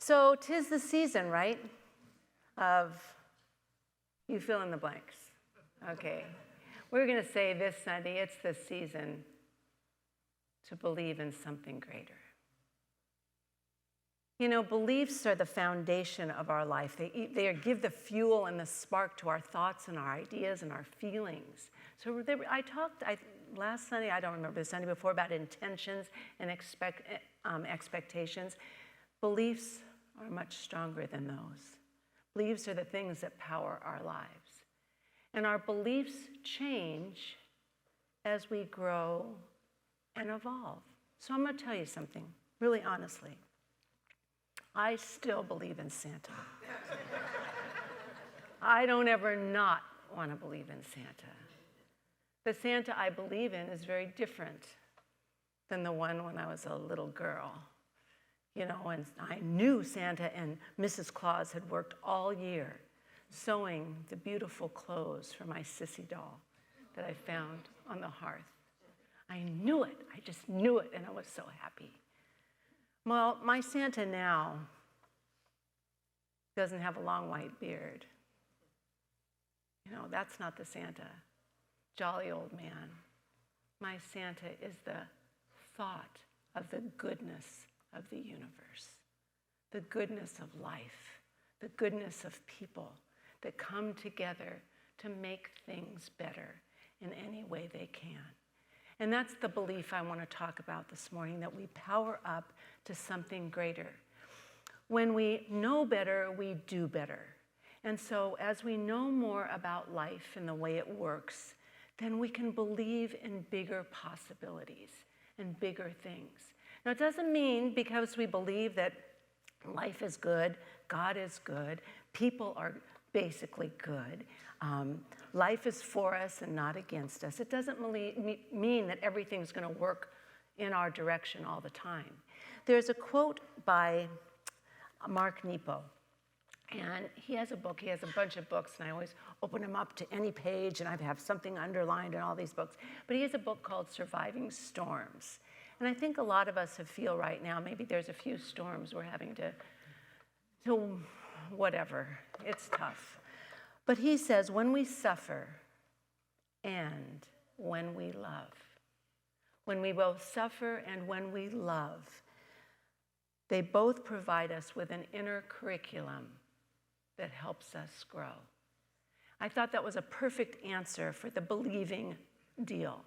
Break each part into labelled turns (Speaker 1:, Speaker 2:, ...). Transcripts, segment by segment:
Speaker 1: So 'tis the season, right? Of you fill in the blanks. Okay. We're going to say this Sunday, it's the season to believe in something greater. You know, beliefs are the foundation of our life. They give the fuel and the spark to our thoughts and our ideas and our feelings. So I talked last Sunday, I don't remember the Sunday before, about intentions and expectations. Beliefs are much stronger than those. Beliefs are the things that power our lives. And our beliefs change as we grow and evolve. So I'm going to tell you something, really honestly. I still believe in Santa. I don't ever not want to believe in Santa. The Santa I believe in is very different than the one when I was a little girl. You know, and I knew Santa and Mrs. Claus had worked all year sewing the beautiful clothes for my sissy doll that I found on the hearth. I knew it. I just knew it, and I was so happy. Well, my Santa now doesn't have a long white beard. You know, that's not the Santa, jolly old man. My Santa is the thought of the goodness of the universe, the goodness of life, the goodness of people that come together to make things better in any way they can. And that's the belief I want to talk about this morning, that we power up to something greater. When we know better, we do better. And so as we know more about life and the way it works, then we can believe in bigger possibilities and bigger things. Now, it doesn't mean because we believe that life is good, God is good, people are basically good, life is for us and not against us. It doesn't mean that everything's going to work in our direction all the time. There's a quote by Mark Nepo, and he has a book. He has a bunch of books, and I always open them up to any page, and I have something underlined in all these books. But he has a book called Surviving Storms. And I think a lot of us feel right now, maybe there's a few storms we're having to whatever, it's tough. But he says, when we suffer and when we love, when we both suffer and when we love, they both provide us with an inner curriculum that helps us grow. I thought that was a perfect answer for the believing deal.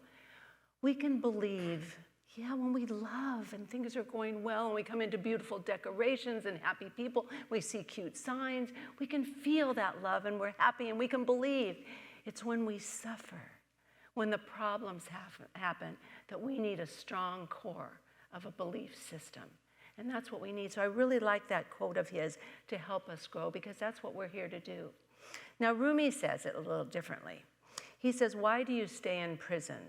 Speaker 1: We can believe, yeah, when we love and things are going well and we come into beautiful decorations and happy people, we see cute signs, we can feel that love and we're happy and we can believe. It's when we suffer, when the problems happen, that we need a strong core of a belief system. And that's what we need. So I really like that quote of his to help us grow, because that's what we're here to do. Now, Rumi says it a little differently. He says, why do you stay in prison?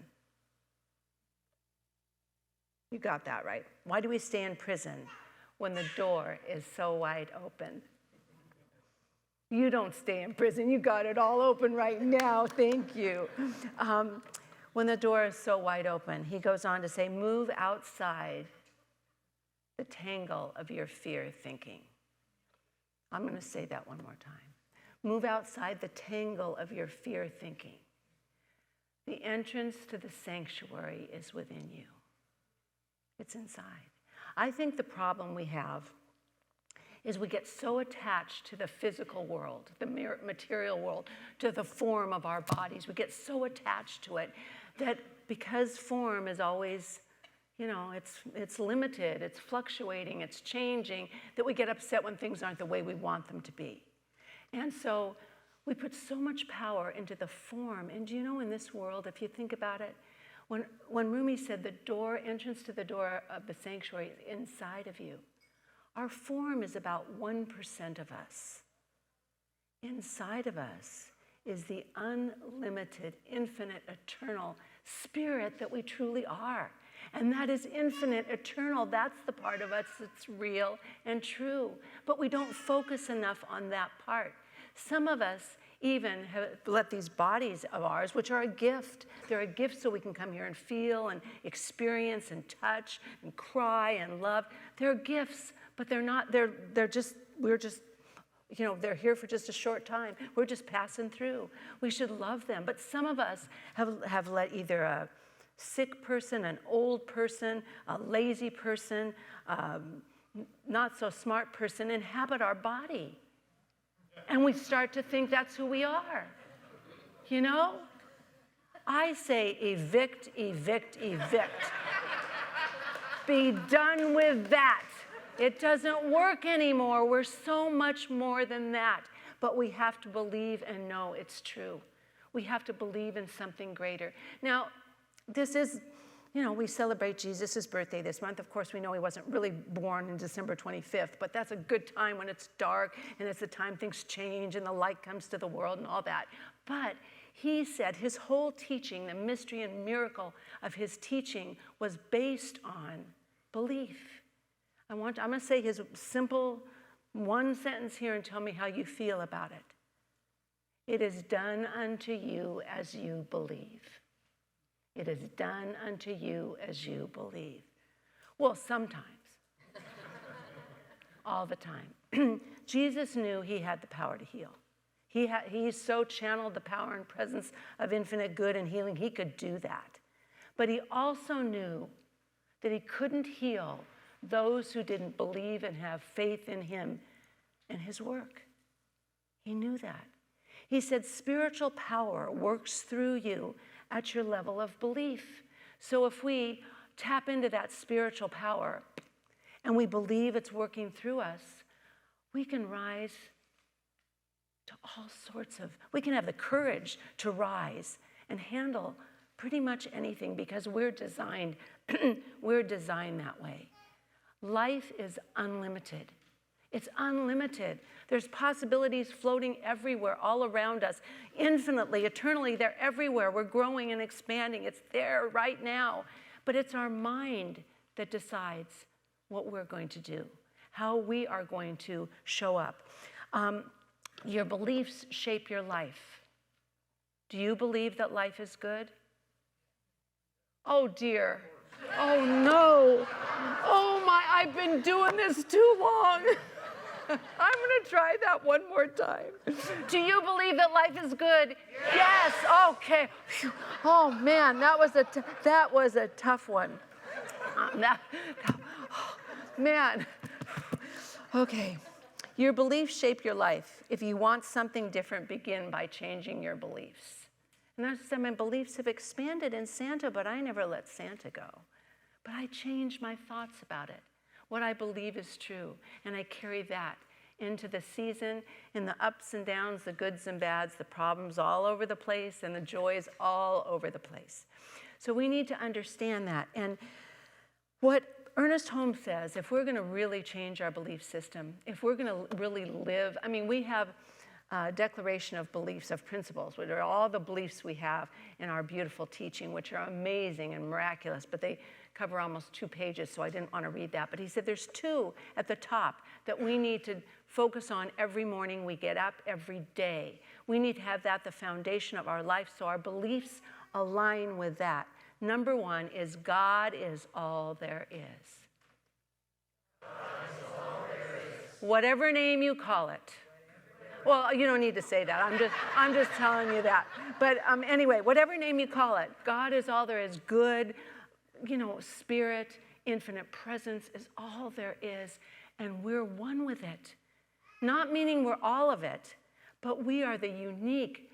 Speaker 1: You got that right. Why do we stay in prison when the door is so wide open? You don't stay in prison. You got it all open right now. Thank you. When the door is so wide open, he goes on to say, move outside the tangle of your fear thinking. I'm going to say that one more time. Move outside the tangle of your fear thinking. The entrance to the sanctuary is within you. It's inside. I think the problem we have is we get so attached to the physical world, the material world, to the form of our bodies. We get so attached to it that because form is always, you know, it's limited, it's fluctuating, it's changing, that we get upset when things aren't the way we want them to be. And so we put so much power into the form. And do you know, in this world, if you think about it, when Rumi said the entrance to the door of the sanctuary is inside of you, our form is about 1% of us. Inside of us is the unlimited, infinite, eternal spirit that we truly are. And that is infinite, eternal. That's the part of us that's real and true. But we don't focus enough on that part. Some of us even have let these bodies of ours, which are a gift, they're a gift so we can come here and feel and experience and touch and cry and love. They're gifts, but they're not, we're just, they're here for just a short time. We're just passing through. We should love them. But some of us have let either a sick person, an old person, a lazy person, not so smart person inhabit our body. And we start to think that's who we are. I say evict, evict, evict. Be done with that. It doesn't work anymore. We're so much more than that. But we have to believe and know it's true. We have to believe in something greater. Now, this is, we celebrate Jesus' birthday this month. Of course, we know he wasn't really born on December 25th, but that's a good time when it's dark and it's the time things change and the light comes to the world and all that. But he said his whole teaching, the mystery and miracle of his teaching was based on belief. I'm going to say his simple one sentence here and tell me how you feel about it. It is done unto you as you believe. It is done unto you as you believe. Well, sometimes. All the time. Jesus knew he had the power to heal. He so channeled the power and presence of infinite good and healing, he could do that. But he also knew that he couldn't heal those who didn't believe and have faith in him and his work. He knew that. He said spiritual power works through you at your level of belief. So if we tap into that spiritual power and we believe it's working through us, we can rise to all sorts of, we can have the courage to rise and handle pretty much anything because we're designed that way. Life is unlimited. It's unlimited. There's possibilities floating everywhere, all around us, infinitely, eternally. They're everywhere. We're growing and expanding. It's there right now. But it's our mind that decides what we're going to do, how we are going to show up. Your beliefs shape your life. Do you believe that life is good? Oh, dear. Oh, no. Oh, my, I've been doing this too long. I'm going to try that one more time. Do you believe that life is good? Yes. Okay. Oh, man, that was a tough one. Man. Okay. Your beliefs shape your life. If you want something different, begin by changing your beliefs. And that's why my beliefs have expanded in Santa, but I never let Santa go. But I changed my thoughts about it, what I believe is true, and I carry that into the season, in the ups and downs, the goods and bads, the problems all over the place, and the joys all over the place. So we need to understand that. And what Ernest Holmes says, if we're going to really change our belief system, if we're going to really live, we have a declaration of beliefs, of principles, which are all the beliefs we have in our beautiful teaching, which are amazing and miraculous, but they cover almost 2 pages, so I didn't want to read that. But he said there's 2 at the top that we need to focus on every morning we get up, every day. We need to have that the foundation of our life so our beliefs align with that. Number 1 is God is all there is. Whatever name you call it. Well, you don't need to say that. I'm just telling you that. But anyway, whatever name you call it, God is all there is. Good, spirit, infinite presence is all there is, and we're one with it. Not meaning we're all of it, but we are the unique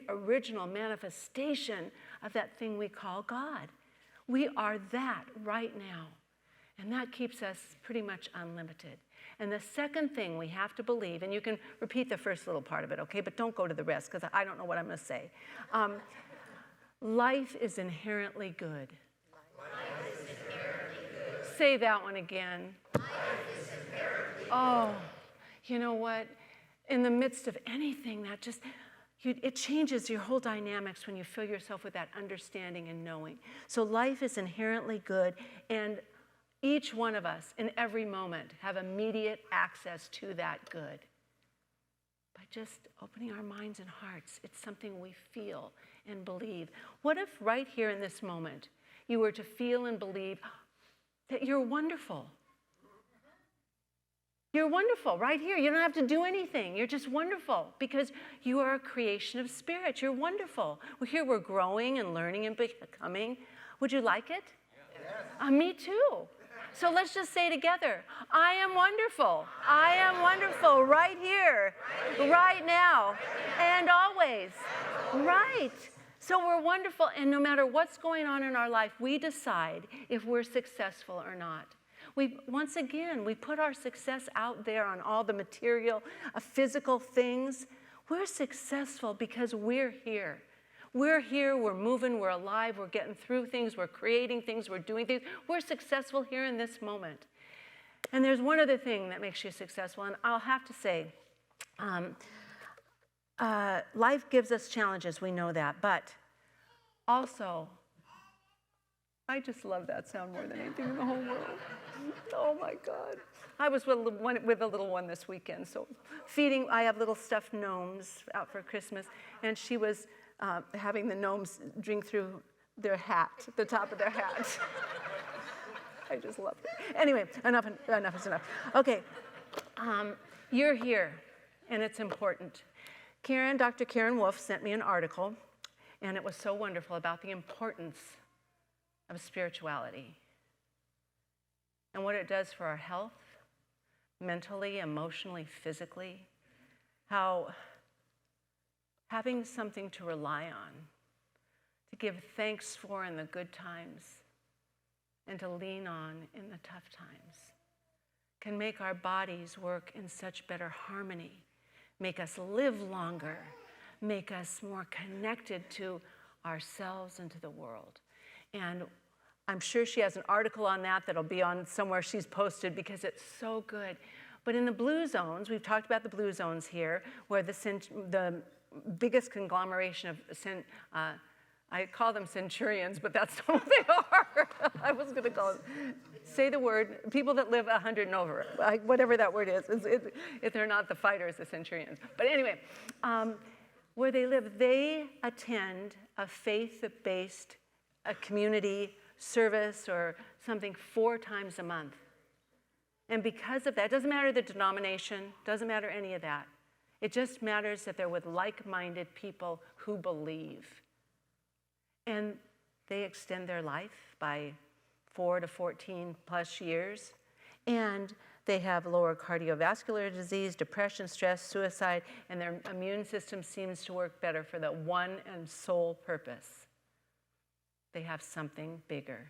Speaker 1: original manifestation of that thing we call God. We are that right now, and that keeps us pretty much unlimited. And the second thing we have to believe, and you can repeat the first little part of it, okay, but don't go to the rest because I don't know what I'm going to say. Life is inherently good. Life is inherently good. Say that one again. Life is inherently good. Oh, you know what? In the midst of anything, that just, it changes your whole dynamics when you fill yourself with that understanding and knowing. So life is inherently good, and each one of us in every moment have immediate access to that good. By just opening our minds and hearts, it's something we feel and believe. What if right here in this moment you were to feel and believe that you're wonderful, You're wonderful right here. You don't have to do anything. You're just wonderful because you are a creation of spirit. You're wonderful. Well, here we're growing and learning and becoming. Would you like it? Yes. Me too. So let's just say together, I am wonderful. I am wonderful right here, right now, and always. Right. So we're wonderful, and no matter what's going on in our life, we decide if we're successful or not. Once again, we put our success out there on all the material, physical things. We're successful because we're here. We're here, we're moving, we're alive, we're getting through things, we're creating things, we're doing things. We're successful here in this moment. And there's one other thing that makes you successful, and I'll have to say, life gives us challenges, we know that, but also, I just love that sound more than anything in the whole world. Oh my God. I was with a little one this weekend, so I have little stuffed gnomes out for Christmas, and she was having the gnomes drink through their hat, the top of their hat. I just love it. Anyway, enough is enough. Okay, you're here, and it's important. Dr. Karen Wolf sent me an article, and it was so wonderful about the importance of spirituality and what it does for our health, mentally, emotionally, physically, how having something to rely on, to give thanks for in the good times, and to lean on in the tough times, can make our bodies work in such better harmony, make us live longer, make us more connected to ourselves and to the world. And I'm sure she has an article on that that'll be on somewhere she's posted because it's so good. But in the blue zones, we've talked about the blue zones here, where the biggest conglomeration of, I call them centurions, but that's not what they are. I was going to call them, say the word, people that live 100 and over, whatever that word is. If they're not the fighters, the centurions. But anyway, where they live, they attend a faith-based community service or something 4 times a month. And because of that, it doesn't matter the denomination, doesn't matter any of that. It just matters that they're with like-minded people who believe. And they extend their life by 4 to 14 plus years. And they have lower cardiovascular disease, depression, stress, suicide, and their immune system seems to work better for the one and sole purpose. They have something bigger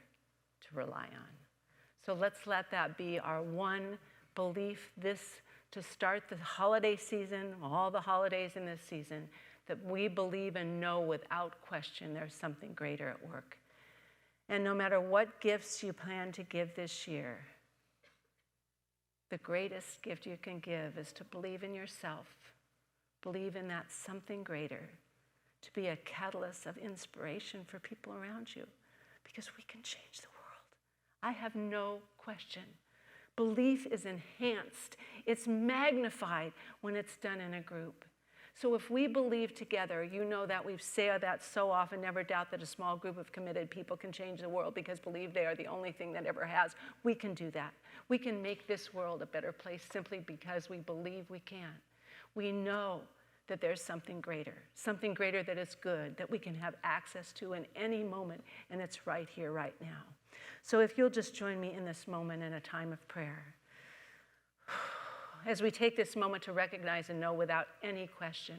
Speaker 1: to rely on. So let's let that be our one belief to start the holiday season, all the holidays in this season, that we believe and know without question there's something greater at work. And no matter what gifts you plan to give this year, the greatest gift you can give is to believe in yourself, believe in that something greater, to be a catalyst of inspiration for people around you, because we can change the world. I have no question. Belief is enhanced. It's magnified when it's done in a group. So if we believe together, you know that we've said that so often, never doubt that a small group of committed people can change the world because believe they are the only thing that ever has. We can do that. We can make this world a better place simply because we believe we can. We know that there's something greater that is good, that we can have access to in any moment, and it's right here, right now. So if you'll just join me in this moment in a time of prayer. As we take this moment to recognize and know without any question,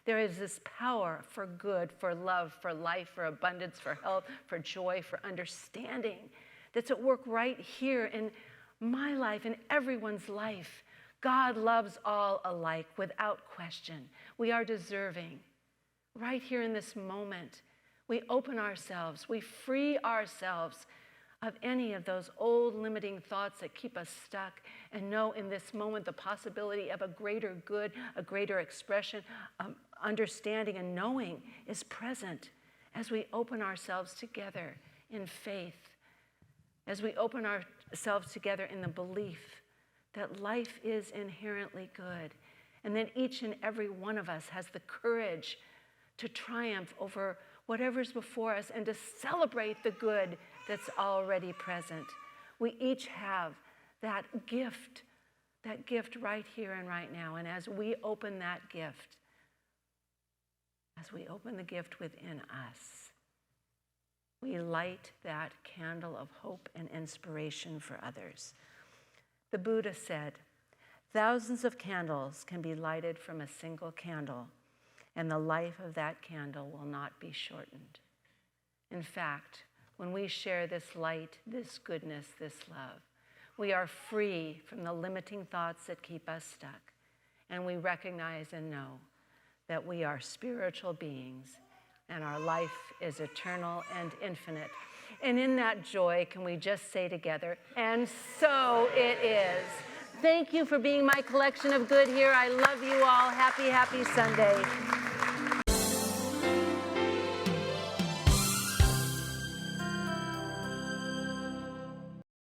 Speaker 1: there is this power for good, for love, for life, for abundance, for health, for joy, for understanding that's at work right here in my life, in everyone's life. God loves all alike without question. We are deserving. Right here in this moment, we open ourselves, we free ourselves of any of those old limiting thoughts that keep us stuck, and know in this moment the possibility of a greater good, a greater expression, understanding and knowing is present as we open ourselves together in faith, as we open ourselves together in the belief that life is inherently good, and that each and every one of us has the courage to triumph over whatever's before us and to celebrate the good that's already present. We each have that gift that gift right here and right now. And as we open that gift, as we open the gift within us, we light that candle of hope and inspiration for others. The Buddha said, thousands of candles can be lighted from a single candle, and the life of that candle will not be shortened. In fact, when we share this light, this goodness, this love, we are free from the limiting thoughts that keep us stuck, and we recognize and know that we are spiritual beings and our life is eternal and infinite. And in that joy, can we just say together, and so it is. Thank you for being my collection of good here. I love you all. Happy, happy Sunday.